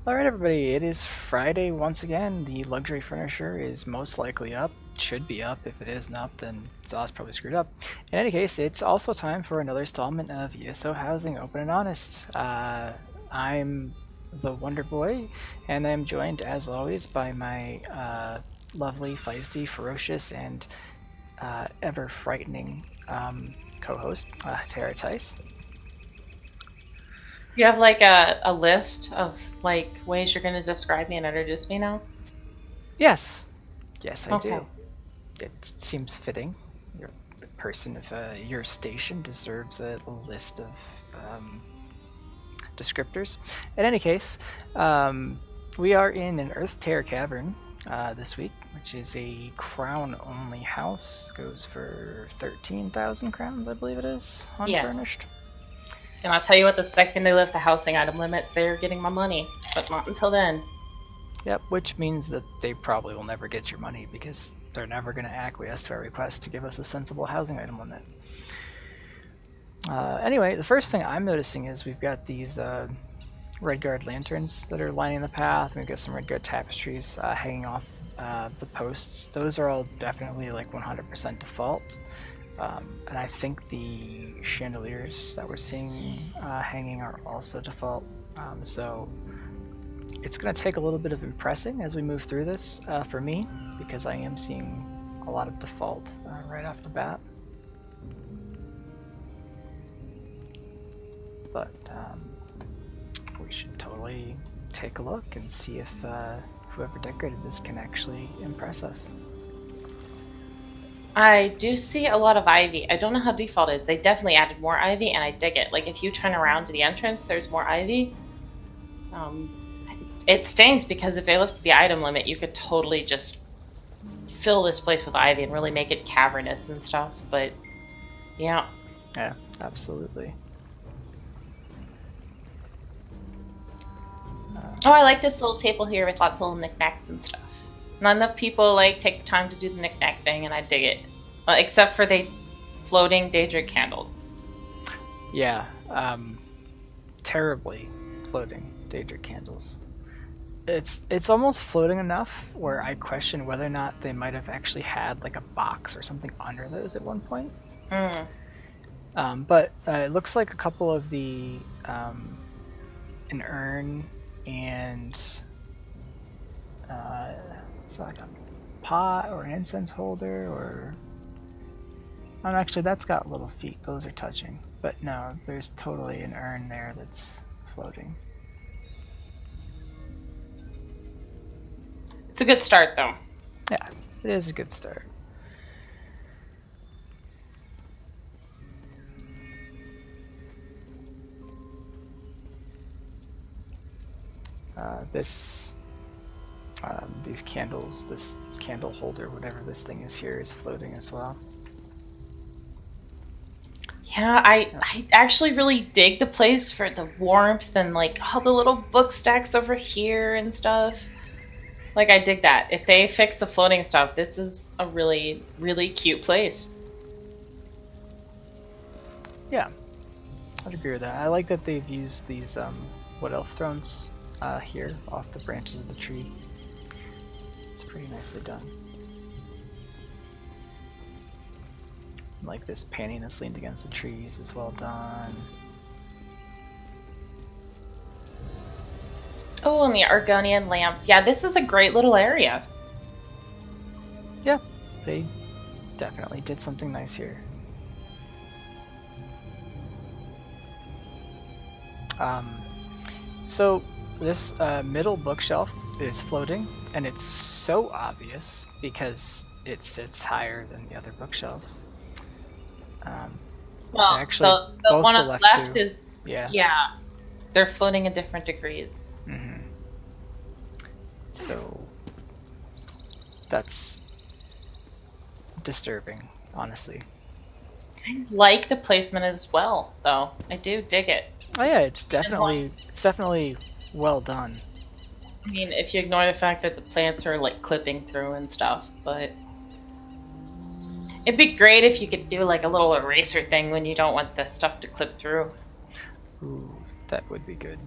Alright everybody, it is Friday once again. The luxury furniture is most likely up. Should be up. If it isn't up, then Zaw's probably screwed up. In any case, it's also time for another installment of ESO Housing Open and Honest. I'm the Wonder Boy, and I'm joined as always by my lovely, feisty, ferocious, and ever frightening co-host, Tara Tice. You have like a list of like ways you're going to describe me and introduce me now? Yes, I Okay. do. It seems fitting. The person of your station deserves a list of descriptors. In any case, we are in an Earthtear Cavern this week, which is a crown-only house. Goes for 13,000 crowns, I believe it is, unfurnished. Yes. And I'll tell you what, the second they lift the housing item limits, they're getting my money. But not until then. Yep, which means that they probably will never get your money because they're never going to acquiesce to our request to give us a sensible housing item limit. Anyway, the first thing I'm noticing is we've got these red guard lanterns that are lining the path, and we've got some red guard tapestries hanging off the posts. Those are all definitely like 100% default. And I think the chandeliers that we're seeing hanging are also default. So it's going to take a little bit of impressing as we move through this for me, because I am seeing a lot of default right off the bat. But we should totally take a look and see if whoever decorated this can actually impress us. I do see a lot of ivy. I don't know how default is. They definitely added more ivy, and I dig it. Like, if you turn around to the entrance, there's more ivy. It stings because if they lifted the item limit, you could totally just fill this place with ivy and really make it cavernous and stuff. But, yeah. Yeah, absolutely. Oh, I like this little table here with lots of little knickknacks and stuff. Not enough people like take the time to do the knickknack thing, and I dig it. Well, except for the floating daydream candles. Yeah, terribly floating daedric candles. It's almost floating enough where I question whether or not they might have actually had like a box or something under those at one point. But it looks like a couple of the an urn and it's like a pot or an incense holder, or actually that's got little feet, those are touching, but no, there's totally an urn there that's floating. It's a good start, though. Yeah, it is a good start. These candles, this candle holder, whatever this thing is here, is floating as well. Yeah, I actually really dig the place for the warmth and like all the little book stacks over here and stuff. Like, I dig that. If they fix the floating stuff, this is a really, really cute place. Yeah, I'd agree with that. I like that they've used these wood elf thrones here off the branches of the tree. It's pretty nicely done. Like this painting that's leaned against the trees is well done. Oh, and the Argonian lamps. Yeah, this is a great little area. Yeah, they definitely did something nice here. So this middle bookshelf is floating, and it's so obvious because it sits higher than the other bookshelves. Well, actually, the one on the left two. is... Yeah. Yeah. They're floating in different degrees. Mm-hmm. So that's disturbing, honestly. I like the placement as well, though. I do dig it. Oh yeah, it's definitely well done. I mean, if you ignore the fact that the plants are like clipping through and stuff, but it'd be great if you could do like a little eraser thing when you don't want the stuff to clip through. Ooh, that would be good.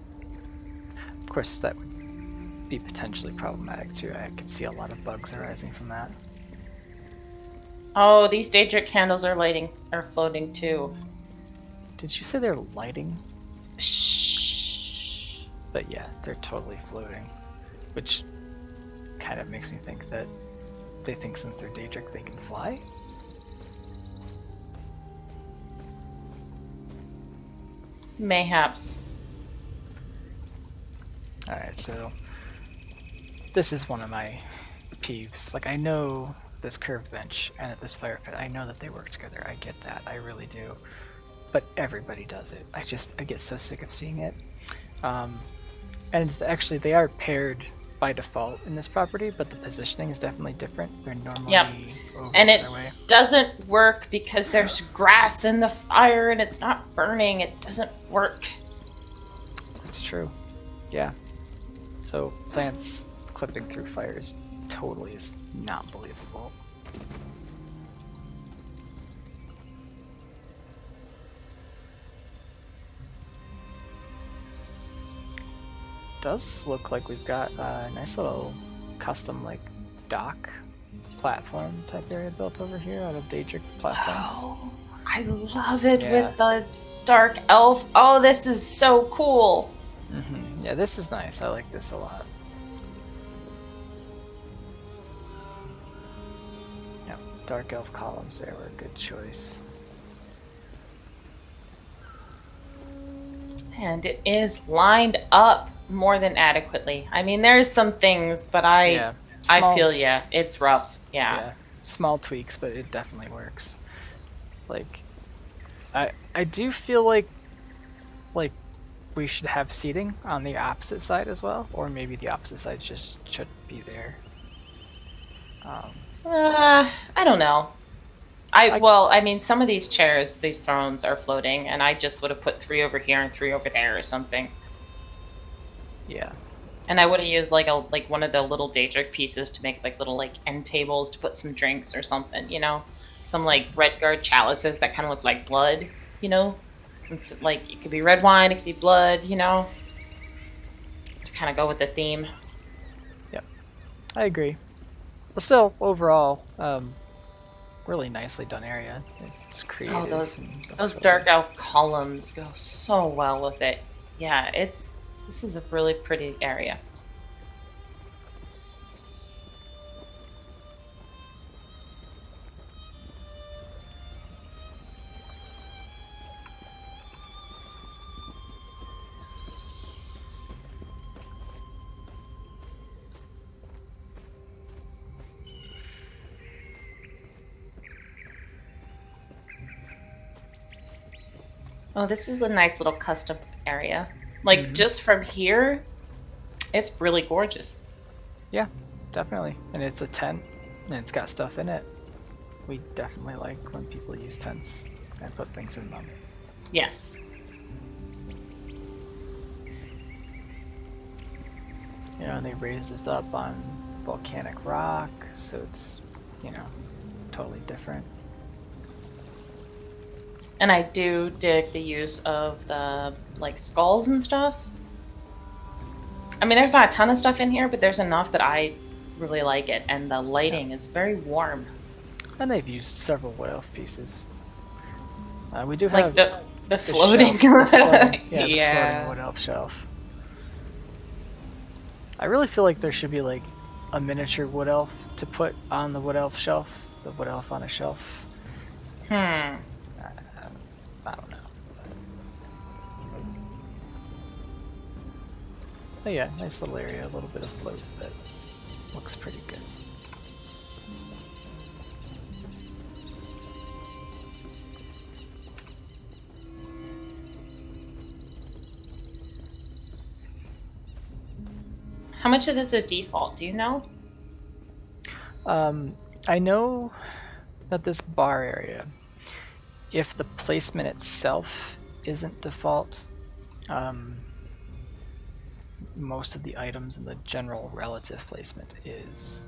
Of course, that would be potentially problematic too. I could see a lot of bugs arising from that. Oh, these Daedric candles are floating too. Did you say they're lighting? Shh. But yeah, they're totally floating, which kind of makes me think that they think since they're Daedric they can fly. Mayhaps. Alright, so this is one of my peeves. Like, I know this curved bench and this fire pit, I know that they work together. I get that, I really do. But everybody does it. I get so sick of seeing it. And actually, they are paired by default in this property, but the positioning is definitely different. They're normally over and it that way. Doesn't work because there's grass in the fire and it's not burning. It doesn't work. It's true. Yeah. So plants clipping through fires totally is not believable. Does look like we've got a nice little custom like dock platform type area built over here out of Daedric platforms. Oh, I love it with the dark elf. Oh, this is so cool. Mm-hmm. Yeah, this is nice. I like this a lot. Yep, dark elf columns there were a good choice. And it is lined up more than adequately. I mean, there's some things, but I feel it's rough. Yeah. Small tweaks, but it definitely works. Like, I do feel like we should have seating on the opposite side as well, or maybe the opposite side just should be there. I don't know. I mean, some of these chairs, these thrones are floating, and I just would have put 3 over here and 3 over there or something. Yeah. And I would have used like one of the little Daedric pieces to make like little end tables to put some drinks or something, you know? Some like Redguard chalices that kind of look like blood, you know? It's like it could be red wine, it could be blood, you know? To kind of go with the theme. Yep. I agree. But still, overall, really nicely done area. It's creative. Oh, those dark elf columns go so well with it. Yeah, this is a really pretty area. Oh, this is a nice little custom area. Like, just from here, it's really gorgeous. Yeah, definitely. And it's a tent, and it's got stuff in it. We definitely like when people use tents and put things in them. Yes. You know, and they raise this up on volcanic rock, so it's, you know, totally different. And I do dig the use of the, skulls and stuff. I mean, there's not a ton of stuff in here, but there's enough that I really like it. And the lighting is very warm. And they've used several wood elf pieces. We do have the floating. Shelf, the floating wood elf shelf. I really feel like there should be, a miniature wood elf to put on the wood elf shelf. The wood elf on a shelf. I don't know. But yeah, nice little area, a little bit of float that looks pretty good. How much of this is default? Do you know? I know that this bar area, if the placement itself isn't default, most of the items in the general relative placement is.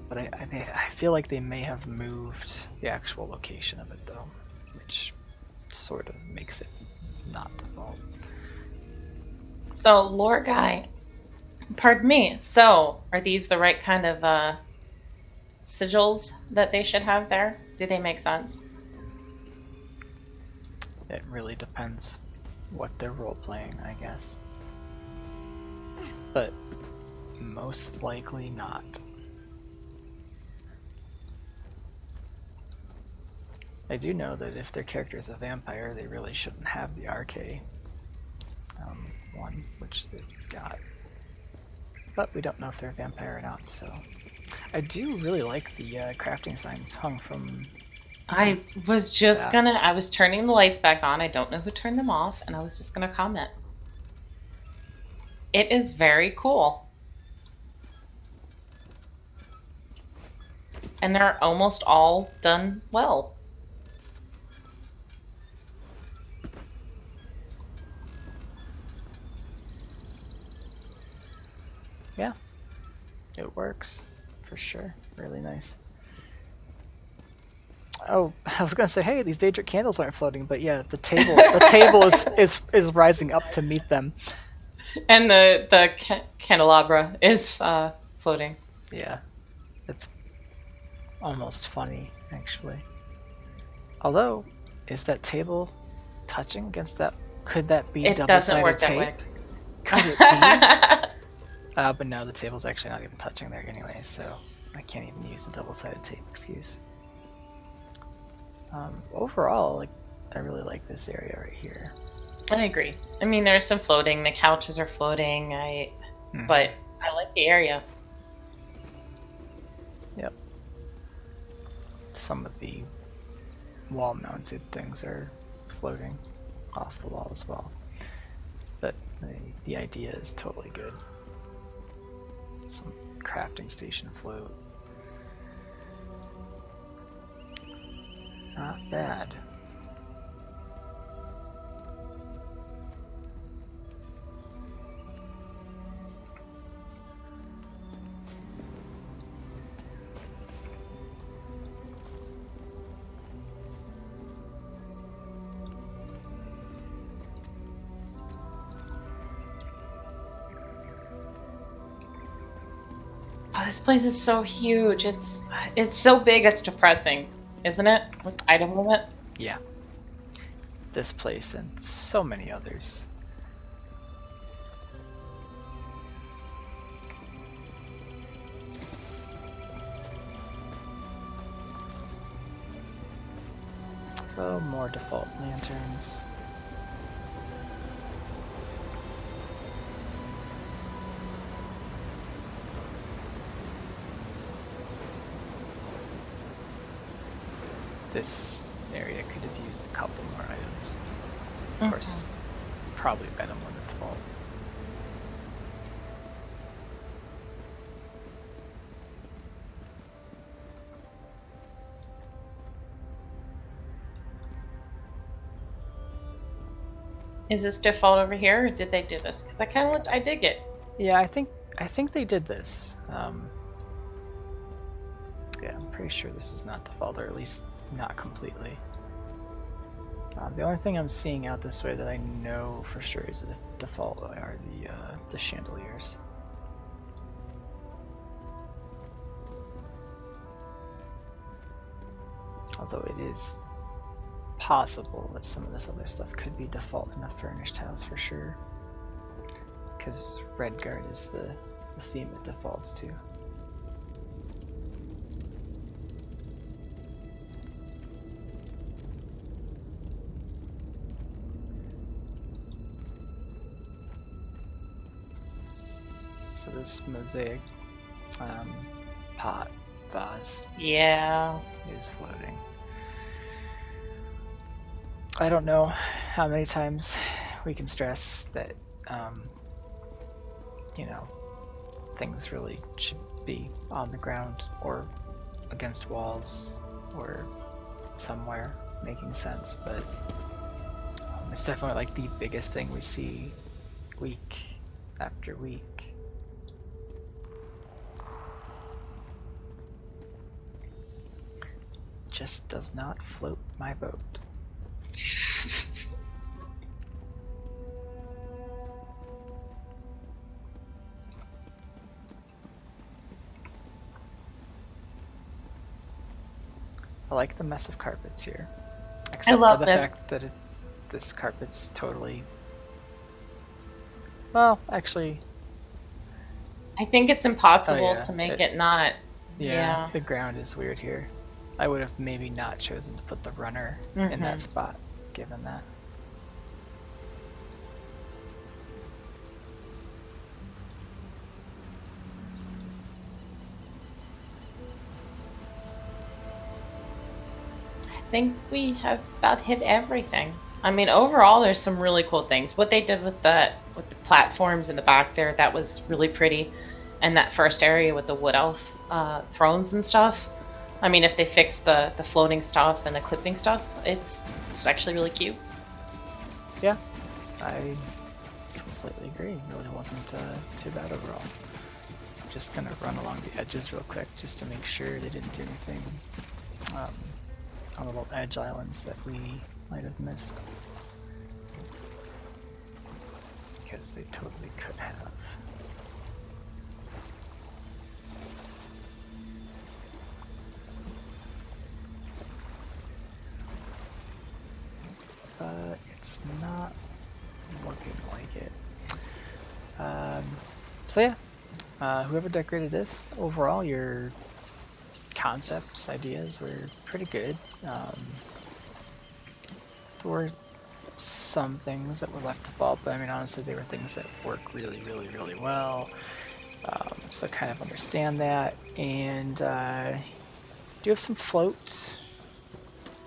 But I feel like they may have moved the actual location of it though, which sort of makes it not default. So, lore guy, Pardon me. So, are these the right kind of sigils that they should have there? Do they make sense? It really depends what they're role-playing, I guess. But most likely not. I do know that if their character is a vampire, they really shouldn't have the RK one, which they've got. But we don't know if they're a vampire or not, so... I do really like the crafting signs hung from... I was just I was turning the lights back on. I don't know who turned them off, and I was just gonna comment. It is very cool. And they're almost all done well. Yeah, it works for sure. Really nice. Oh, I was gonna say, hey, these Daedric candles aren't floating, but yeah, the table is rising up to meet them. And the candelabra is floating. Yeah, it's almost funny actually. Although, is that table touching against that? Could that be double-sided tape? It doesn't work that way. Could it be? But no, the table's actually not even touching there anyway, so I can't even use the double-sided tape excuse. Overall, like, I really like this area right here. I agree. I mean, there's some floating. The couches are floating. But I like the area. Yep. Some of the wall-mounted things are floating off the wall as well. But the idea is totally good. Some crafting station float. Not bad. Oh, this place is so huge. It's so big. It's depressing, isn't it? With the item limit. Yeah. This place and so many others. So more default lanterns. This area could have used a couple more items. Of course, probably Venom when it's fault. Is this default over here, or did they do this? Because I dig it. Yeah, I think they did this. Yeah, I'm pretty sure this is not default, or at least not completely. The only thing I'm seeing out this way that I know for sure is a default are the chandeliers. Although it is possible that some of this other stuff could be default in a furnished house for sure. Because Redguard is the theme it defaults to. So this mosaic pot vase, is floating. I don't know how many times we can stress that you know, things really should be on the ground or against walls or somewhere making sense, but it's definitely like the biggest thing we see week after week. Just does not float my boat. I like the mess of carpets here. I Except love for the this. fact that this carpet's totally... Well, actually... I think it's impossible to make it not. Yeah. The ground is weird here. I would have maybe not chosen to put the runner in that spot, given that. I think we have about hit everything. I mean, overall, there's some really cool things. What they did with the platforms in the back there, that was really pretty. And that first area with the wood elf thrones and stuff. I mean, if they fix the floating stuff and the clipping stuff, it's actually really cute. Yeah, I completely agree. It really wasn't too bad overall. Just gonna run along the edges real quick just to make sure they didn't do anything on the little edge islands that we might have missed. Because they totally could have. But it's not looking like it. So yeah, whoever decorated this, overall your concepts, ideas were pretty good. There were some things that were left to fall, but I mean honestly they were things that work really, really, really well. So I kind of understand that. And do have some floats,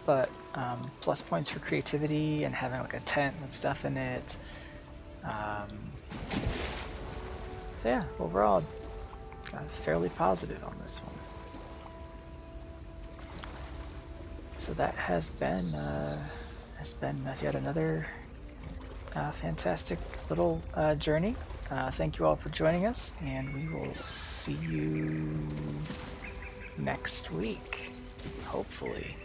but plus points for creativity and having like a tent with stuff in it. So yeah, overall, fairly positive on this one. So that has been yet another fantastic little journey. Thank you all for joining us, and we will see you next week, hopefully.